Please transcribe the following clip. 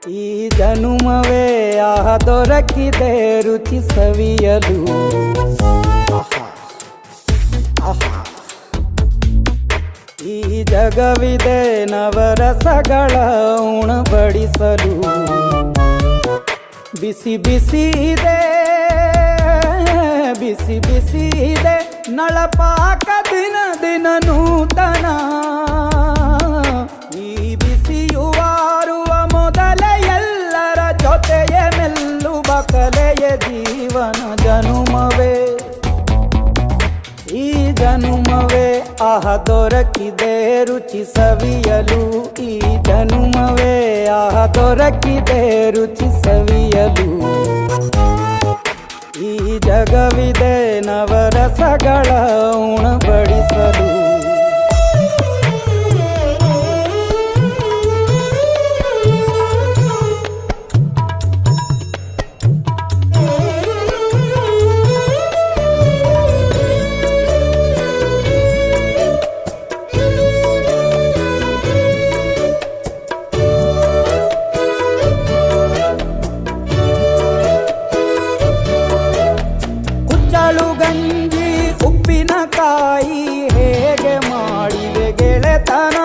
ಈ ಜನುಮವೇ ದೊರಕಿದೆ ರುಚಿ ಸವಿಯಲು. ಈ ಜಗವಿದೆ ನವರಸಗಳ ಉಣಬಡಿಸಲು. ಬಿಸಿ ಬಿಸಿ ಇದೆ, ಬಿಸಿ ಬಿಸಿ ಇದೆ ನಳಪಾಕ ದಿನ ದಿನ ನೂತನ. ಈ ಬಿಸಿಯುವಾರುವ ಮೊದಲೇ ಎಲ್ಲರ ಜೊತೆಯೇ ಮೆಲ್ಲುವ ಕಲೆಯ ಜೀವನ ಜನುಮವೇ. ಈ ಜನುಮವೇ ದೊರಕಿದೆ ರುಚಿ ಸವಿಯಲು. ಈ ಜನುಮವೇ ದೊರಕಿದೆ ರುಚಿ ಸವಿಯಲು. ಈ ಜಗವಿದೆ ನವರಸಗಳ ಉಣಬಡಿಸಲು. ಗಂಜಿ ಉಪ್ಪಿನಕಾಯಿ ಹೇಗೆ ಮಾಡಿವೆ ಗೆಳೆತನ.